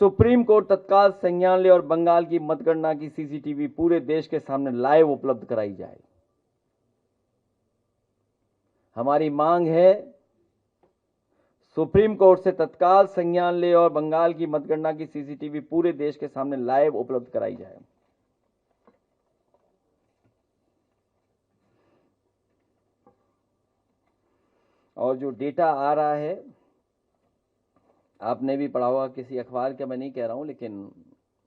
Supreme court तत्काल संज्ञान ले और बंगाल की मतगणना की सीसीटीवी पूरे देश के सामने लाइव उपलब्ध कराई जाए। हमारी मांग है सुप्रीम कोर्ट से तत्काल संज्ञान ले और बंगाल की मतगणना की सीसीटीवी पूरे देश के सामने लाइव उपलब्ध कराई जाए। और जो डेटा आ रहा है, आपने भी पढ़ा होगा किसी अखबार का, मैं नहीं कह रहा हूं, लेकिन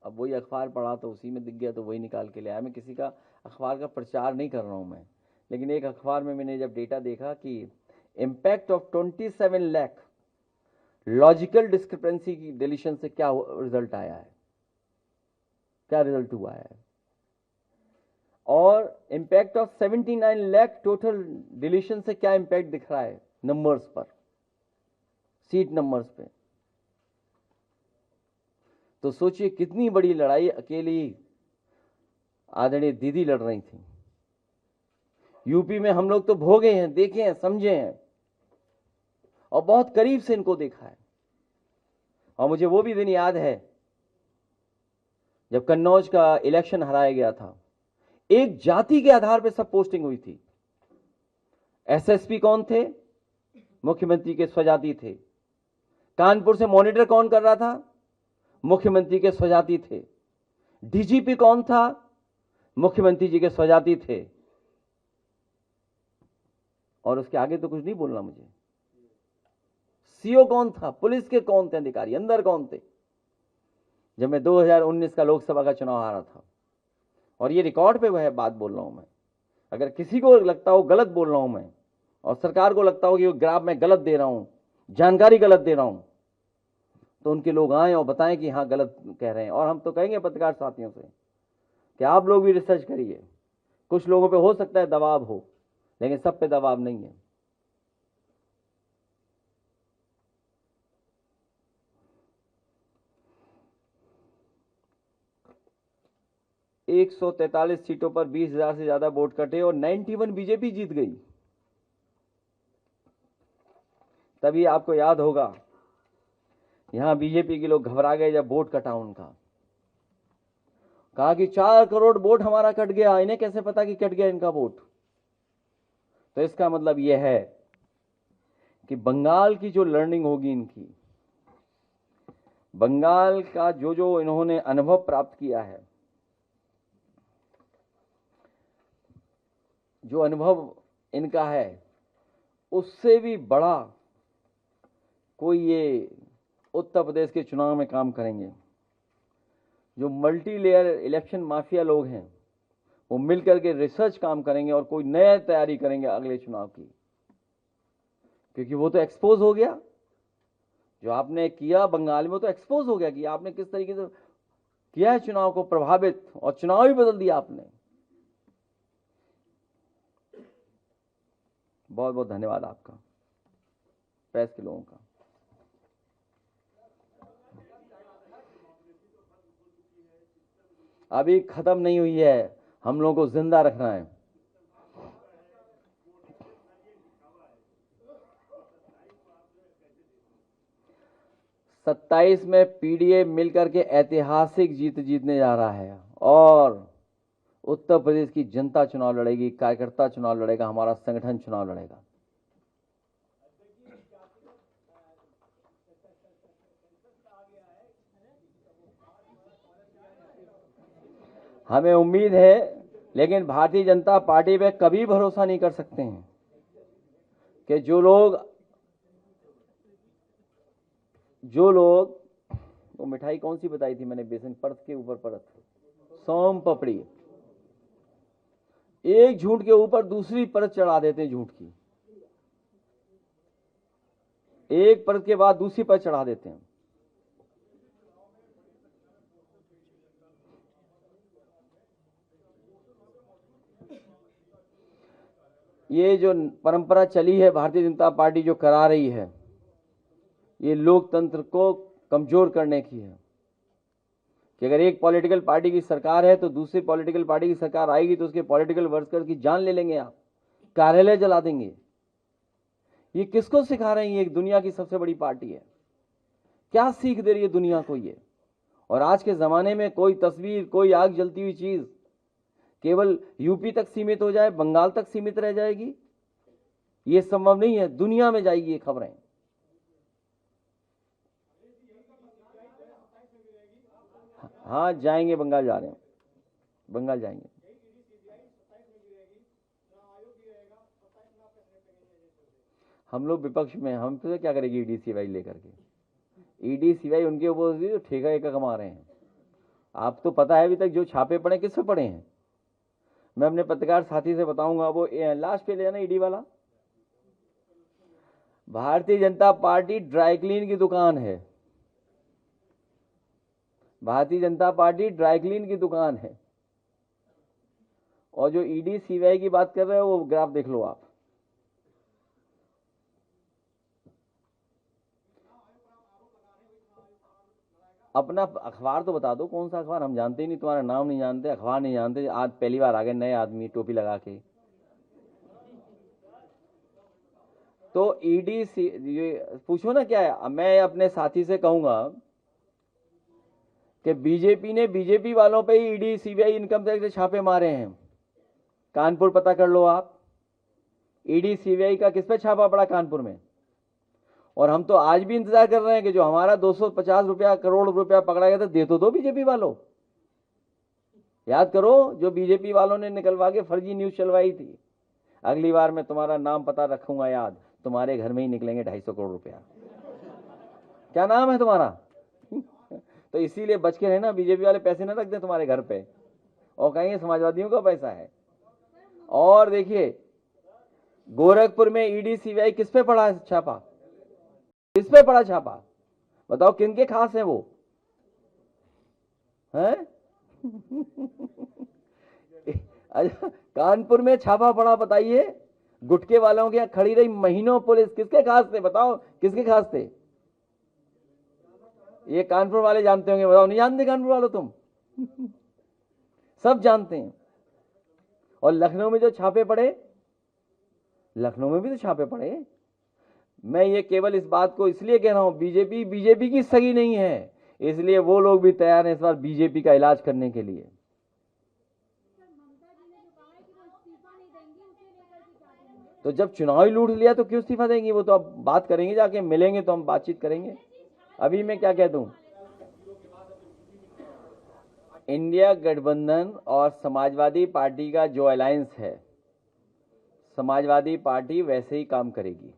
अब वही अखबार पढ़ा तो उसी में दिख गया तो वही निकाल के ले आया। मैं किसी का अखबार का प्रचार नहीं कर रहा हूं मैं, लेकिन एक अखबार में मैंने जब डेटा देखा कि impact of 27 lakh logical discrepancy की डिलीशन से क्या रिजल्ट आया है, क्या रिजल्ट हुआ है, और impact of 79 lakh total deletion से क्या इम्पैक्ट दिख रहा है नंबर्स पर, सीट नंबर्स पे। तो सोचिए कितनी बड़ी लड़ाई अकेली आदरणीय दीदी लड़ रही थी। यूपी में हम लोग तो भोगे हैं, देखे हैं, समझे हैं और बहुत करीब से इनको देखा है। और मुझे वो भी दिन याद है जब कन्नौज का इलेक्शन हराया गया था। एक जाति के आधार पर सब पोस्टिंग हुई थी। एसएसपी कौन थे? मुख्यमंत्री के स्वजाति थे। कानपुर से मॉनिटर कौन कर रहा था? मुख्यमंत्री के स्वजाति थे। डीजीपी कौन था? मुख्यमंत्री जी के स्वजाति थे। और उसके आगे तो कुछ नहीं बोलना मुझे। सीओ कौन था? पुलिस के कौन थे अधिकारी? अंदर कौन थे? जब मैं 2019 का लोकसभा का चुनाव हारा था, और ये रिकॉर्ड पे वह बात बोल रहा हूं मैं, अगर किसी को लगता हो गलत बोल रहा हूं मैं और सरकार को लगता हो कि वो ग्राफ में गलत दे रहा हूं, जानकारी गलत दे रहा हूं, तो उनके लोग आए और बताएं कि हाँ गलत कह रहे हैं। और हम तो कहेंगे पत्रकार साथियों से कि आप लोग भी रिसर्च करिए। कुछ लोगों पे हो सकता है दबाव हो, लेकिन सब पे दबाव नहीं है। एक 143 सीटों पर 20,000 से ज्यादा वोट कटे और 91 बीजेपी जीत गई। तभी आपको याद होगा यहां बीजेपी के लोग घबरा गए जब वोट कटा उनका। कहा कि 4 करोड़ वोट हमारा कट गया, इन्हें कैसे पता कि कट गया इनका वोट? तो इसका मतलब यह है कि बंगाल की जो लर्निंग होगी इनकी, बंगाल का जो जो इन्होंने अनुभव प्राप्त किया है, जो अनुभव इनका है, उससे भी बड़ा कोई ये उत्तर प्रदेश के चुनाव में काम करेंगे। जो मल्टी लेयर इलेक्शन माफिया लोग हैं वो मिलकर के रिसर्च काम करेंगे और कोई नया तैयारी करेंगे अगले चुनाव की, क्योंकि वो तो एक्सपोज हो गया। जो आपने किया बंगाल में, वो तो एक्सपोज हो गया कि आपने किस तरीके से किया है चुनाव को प्रभावित, और चुनाव भी बदल दिया आपने। बहुत बहुत धन्यवाद आपका, प्रेस के लोगों का। अभी खत्म नहीं हुई है, हम लोगों को जिंदा रखना है। सत्ताईस में पीडीए मिलकर के ऐतिहासिक जीत जीतने जा रहा है और उत्तर प्रदेश की जनता चुनाव लड़ेगी, कार्यकर्ता चुनाव लड़ेगा, हमारा संगठन चुनाव लड़ेगा। हमें उम्मीद है, लेकिन भारतीय जनता पार्टी पे कभी भरोसा नहीं कर सकते हैं कि जो लोग वो मिठाई कौन सी बताई थी मैंने, बेसन परत के ऊपर परत, सोम पपड़ी, एक झूठ के ऊपर दूसरी परत चढ़ा देते हैं झूठ की, एक परत के बाद दूसरी परत चढ़ा देते हैं। ये जो परंपरा चली है भारतीय जनता पार्टी जो करा रही है, ये लोकतंत्र को कमजोर करने की है कि अगर एक पॉलिटिकल पार्टी की सरकार है तो दूसरी पॉलिटिकल पार्टी की सरकार आएगी तो उसके पॉलिटिकल वर्कर्स की जान ले लेंगे, आप कार्यालय जला देंगे। ये किसको सिखा रहे हैं? ये दुनिया की सबसे बड़ी पार्टी है, क्या सीख दे रही है दुनिया को ये? और आज के ज़माने में कोई तस्वीर, कोई आग जलती हुई चीज़ केवल यूपी तक सीमित हो जाए, बंगाल तक सीमित रह जाएगी, ये संभव नहीं है। दुनिया में जाएगी ये खबरें। हाँ जाएंगे, बंगाल जा रहे हैं, बंगाल जाएंगे। हम लोग विपक्ष में, हम तो क्या करेगी ईडी सीबीआई लेकर के? ईडी सीबीआई उनके ऊपर जो ठेका एका कमा रहे हैं। आप तो पता है अभी तक जो छापे पड़े किस पे पड़े हैं? मैं अपने पत्रकार साथी से बताऊंगा, वो लास्ट पे ले जाना ईडी वाला। Bharatiya Janata party dry clean की दुकान है, Bharatiya Janata party dry clean की दुकान है। और जो ईडी सीबीआई की बात कर रहे हो वो ग्राफ देख लो आप। अपना अखबार तो बता दो, कौन सा अखबार? हम जानते ही नहीं, तुम्हारा नाम नहीं जानते, अखबार नहीं जानते। आज पहली बार आ गए नए आदमी टोपी लगा के। तो ईडी ये पूछो ना क्या है। मैं अपने साथी से कहूंगा कि बीजेपी ने बीजेपी वालों पे ही ईडी सीबीआई इनकम टैक्स के छापे मारे हैं। कानपुर पता कर लो आप, ईडी सीबीआई का किस पे छापा पड़ा कानपुर में। और हम तो आज भी इंतजार कर रहे हैं कि जो हमारा 250 रुपया करोड़ रुपया पकड़ा गया था, दे तो दो बीजेपी वालों। याद करो जो बीजेपी वालों ने निकलवा के फर्जी न्यूज चलवाई थी। अगली बार मैं तुम्हारा नाम पता रखूंगा याद, तुम्हारे घर में ही निकलेंगे 250 करोड़ रुपया। क्या नाम है तुम्हारा? तो इसीलिए बच के रहना, बीजेपी वाले पैसे ना रख दें तुम्हारे घर पे और कहेंगे समाजवादियों का पैसा है। और देखिए गोरखपुर में ईडी सीबीआई किस पे पड़ा छापा? किस पे पड़ा छापा? बताओ किन के खास हैं वो हैं? कानपुर में छापा पड़ा, बताइए। गुटके वालों के यहाँ खड़ी रही महीनों पुलिस, किसके खास थे? बताओ किसके खास थे? ये कानपुर वाले जानते होंगे, बताओ। नहीं जानते कानपुर वालों तुम? सब जानते हैं। और लखनऊ में जो छापे पड़े, लखनऊ में भी तो छापे पड़े। मैं ये केवल इस बात को इसलिए कह रहा हूं, बीजेपी की सगी नहीं है, इसलिए वो लोग भी तैयार हैं इस बार बीजेपी का इलाज करने के लिए। तो जब चुनावी लूट लिया तो क्यों इस्तीफा देंगी? वो तो अब बात करेंगे, जाके मिलेंगे तो हम बातचीत करेंगे। अभी मैं क्या कह दूं, इंडिया गठबंधन और समाजवादी पार्टी का जो अलायंस है, समाजवादी पार्टी वैसे ही काम करेगी।